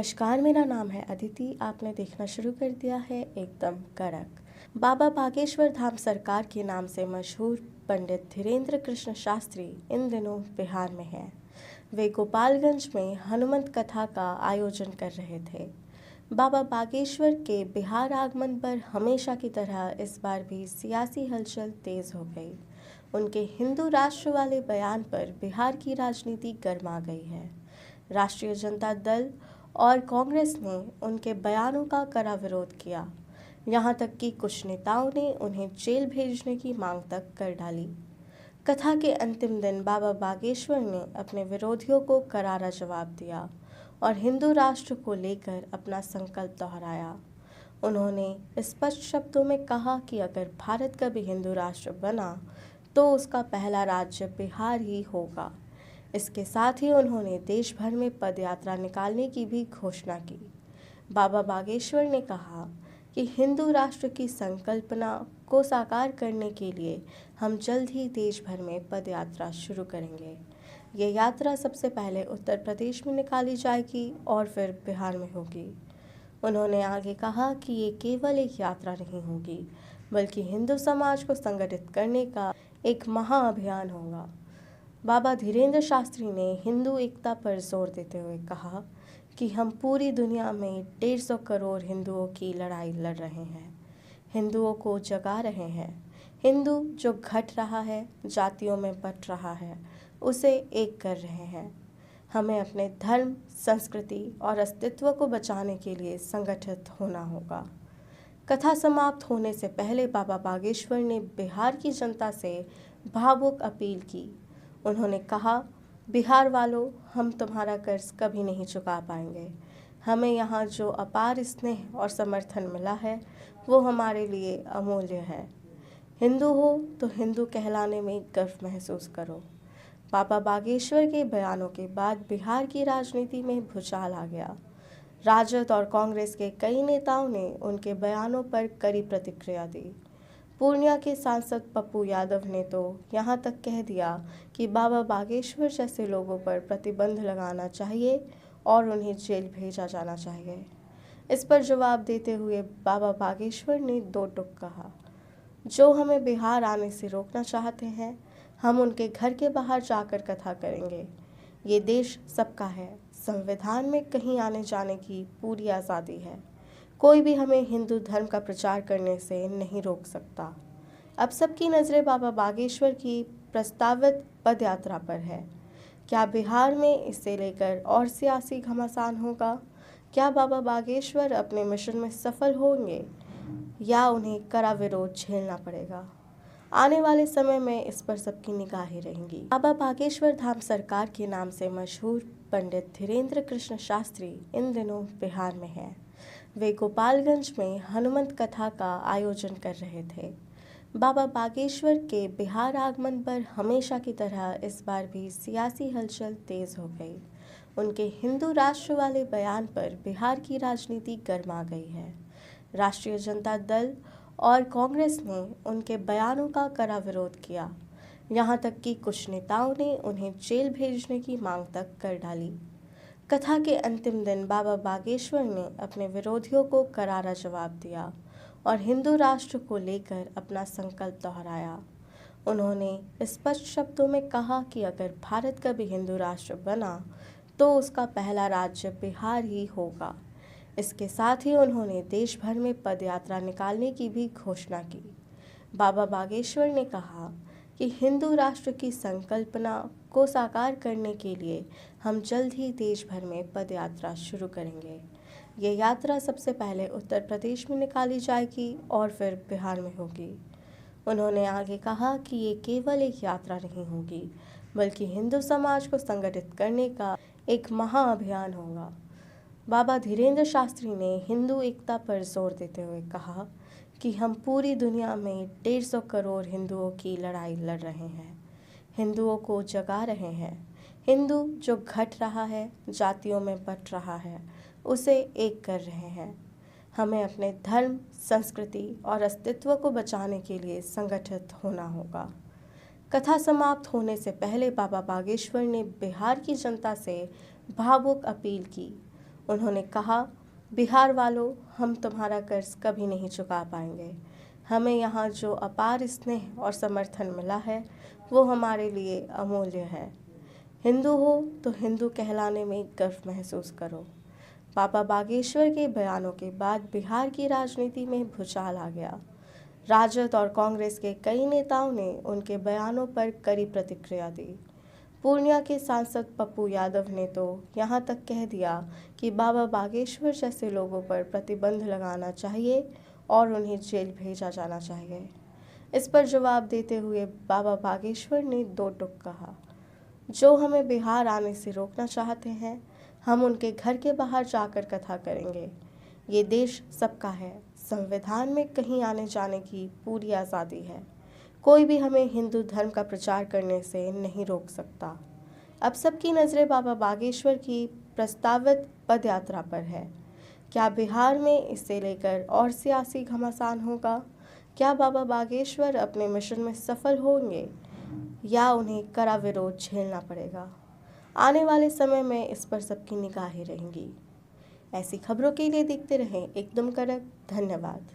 नमस्कार, मेरा नाम है अदिति। आपने देखना शुरू कर दिया है एकदम कड़क। बाबा बागेश्वर धाम सरकार के नाम से मशहूर पंडित धीरेन्द्र कृष्ण शास्त्री इन दिनों बिहार में हैं। वे गोपालगंज में हनुमंत कथा का आयोजन कर रहे थे। बाबा बागेश्वर के बिहार आगमन पर हमेशा की तरह इस बार भी सियासी हलचल तेज हो गई। उनके हिंदू राष्ट्र वाले बयान पर बिहार की राजनीति गर्मा गई है। राष्ट्रीय जनता दल और कांग्रेस ने उनके बयानों का कड़ा विरोध किया। यहाँ तक कि कुछ नेताओं ने उन्हें जेल भेजने की मांग तक कर डाली। कथा के अंतिम दिन बाबा बागेश्वर ने अपने विरोधियों को करारा जवाब दिया और हिंदू राष्ट्र को लेकर अपना संकल्प दोहराया। उन्होंने स्पष्ट शब्दों में कहा कि अगर भारत का भी हिंदू राष्ट्र बना तो उसका पहला राज्य बिहार ही होगा। इसके साथ ही उन्होंने देश भर में पदयात्रा निकालने की भी घोषणा की। बाबा बागेश्वर ने कहा कि हिंदू राष्ट्र की संकल्पना को साकार करने के लिए हम जल्द ही देश भर में पदयात्रा शुरू करेंगे। ये यात्रा सबसे पहले उत्तर प्रदेश में निकाली जाएगी और फिर बिहार में होगी। उन्होंने आगे कहा कि ये केवल एक यात्रा नहीं होगी, बल्कि हिंदू समाज को संगठित करने का एक महाअभियान होगा। बाबा धीरेन्द्र शास्त्री ने हिंदू एकता पर जोर देते हुए कहा कि हम पूरी दुनिया में 150 करोड़ हिंदुओं की लड़ाई लड़ रहे हैं, हिंदुओं को जगा रहे हैं। हिंदू जो घट रहा है, जातियों में बंट रहा है, उसे एक कर रहे हैं। हमें अपने धर्म, संस्कृति और अस्तित्व को बचाने के लिए संगठित होना होगा। कथा समाप्त होने से पहले बाबा बागेश्वर ने बिहार की जनता से भावुक अपील की। उन्होंने कहा, बिहार वालों, हम तुम्हारा कर्ज कभी नहीं चुका पाएंगे। हमें यहाँ जो अपार स्नेह और समर्थन मिला है वो हमारे लिए अमूल्य है। हिंदू हो तो हिंदू कहलाने में गर्व महसूस करो। बाबा बागेश्वर के बयानों के बाद बिहार की राजनीति में भूचाल आ गया। राजद और कांग्रेस के कई नेताओं ने उनके बयानों पर कड़ी प्रतिक्रिया दी। पूर्णिया के सांसद पप्पू यादव ने तो यहाँ तक कह दिया कि बाबा बागेश्वर जैसे लोगों पर प्रतिबंध लगाना चाहिए और उन्हें जेल भेजा जाना चाहिए। इस पर जवाब देते हुए बाबा बागेश्वर ने दो टूक कहा, जो हमें बिहार आने से रोकना चाहते हैं, हम उनके घर के बाहर जाकर कथा करेंगे। ये देश सबका है। संविधान में कहीं आने जाने की पूरी आज़ादी है। कोई भी हमें हिंदू धर्म का प्रचार करने से नहीं रोक सकता। अब सबकी नज़रें बाबा बागेश्वर की प्रस्तावित पदयात्रा पर है। क्या बिहार में इसे लेकर और सियासी घमासान होगा? क्या बाबा बागेश्वर अपने मिशन में सफल होंगे या उन्हें कड़ा विरोध झेलना पड़ेगा? आने वाले समय में इस पर सबकी निगाहें रहेंगी। बाबा बागेश्वर धाम सरकार के नाम से मशहूर पंडित धीरेन्द्र कृष्ण शास्त्री इन दिनों बिहार में हैं। वे गोपालगंज में हनुमंत कथा का आयोजन कर रहे थे। बाबा बागेश्वर के बिहार आगमन पर हमेशा की तरह इस बार भी सियासी हलचल तेज हो गई। उनके हिंदू राष्ट्र वाले बयान पर बिहार की राजनीति गर्मा गई है। राष्ट्रीय जनता दल और कांग्रेस ने उनके बयानों का कड़ा विरोध किया। यहाँ तक कि कुछ नेताओं ने उन्हें जेल भेजने की मांग तक कर डाली। कथा के अंतिम दिन बाबा बागेश्वर ने अपने विरोधियों को करारा जवाब दिया और हिंदू राष्ट्र को लेकर अपना संकल्प दोहराया। उन्होंने स्पष्ट शब्दों में कहा कि अगर भारत का भी हिंदू राष्ट्र बना तो उसका पहला राज्य बिहार ही होगा। इसके साथ ही उन्होंने देश भर में पदयात्रा निकालने की भी घोषणा की। बाबा बागेश्वर ने कहा कि हिंदू राष्ट्र की संकल्पना को साकार करने के लिए हम जल्द ही देश भर में पदयात्रा शुरू करेंगे। ये यात्रा सबसे पहले उत्तर प्रदेश में निकाली जाएगी और फिर बिहार में होगी। उन्होंने आगे कहा कि ये केवल एक यात्रा नहीं होगी, बल्कि हिंदू समाज को संगठित करने का एक महाअभियान होगा। बाबा धीरेन्द्र शास्त्री ने हिंदू एकता पर जोर देते हुए कहा कि हम पूरी दुनिया में 150 करोड़ हिंदुओं की लड़ाई लड़ रहे हैं, हिंदुओं को जगा रहे हैं। हिंदू जो घट रहा है, जातियों में बंट रहा है, उसे एक कर रहे हैं। हमें अपने धर्म, संस्कृति और अस्तित्व को बचाने के लिए संगठित होना होगा। कथा समाप्त होने से पहले बाबा बागेश्वर ने बिहार की जनता से भावुक अपील की। उन्होंने कहा, बिहार वालों, हम तुम्हारा कर्ज कभी नहीं चुका पाएंगे। हमें यहाँ जो अपार स्नेह और समर्थन मिला है वो हमारे लिए अमूल्य है। हिंदू हो तो हिंदू कहलाने में गर्व महसूस करो। बाबा बागेश्वर के बयानों के बाद बिहार की राजनीति में भूचाल आ गया। राजद और कांग्रेस के कई नेताओं ने उनके बयानों पर कड़ी प्रतिक्रिया दी। पूर्णिया के सांसद पप्पू यादव ने तो यहाँ तक कह दिया कि बाबा बागेश्वर जैसे लोगों पर प्रतिबंध लगाना चाहिए और उन्हें जेल भेजा जाना चाहिए। इस पर जवाब देते हुए बाबा बागेश्वर ने दो टूक कहा, जो हमें बिहार आने से रोकना चाहते हैं, हम उनके घर के बाहर जाकर कथा करेंगे। ये देश सबका है। संविधान में कहीं आने जाने की पूरी आज़ादी है। कोई भी हमें हिंदू धर्म का प्रचार करने से नहीं रोक सकता। अब सबकी नज़रें बाबा बागेश्वर की प्रस्तावित पद यात्रा पर है। क्या बिहार में इसे लेकर और सियासी घमासान होगा? क्या बाबा बागेश्वर अपने मिशन में सफल होंगे या उन्हें कड़ा विरोध झेलना पड़ेगा? आने वाले समय में इस पर सबकी निगाहें रहेंगी। ऐसी खबरों के लिए देखते रहें एकदम कड़क। धन्यवाद।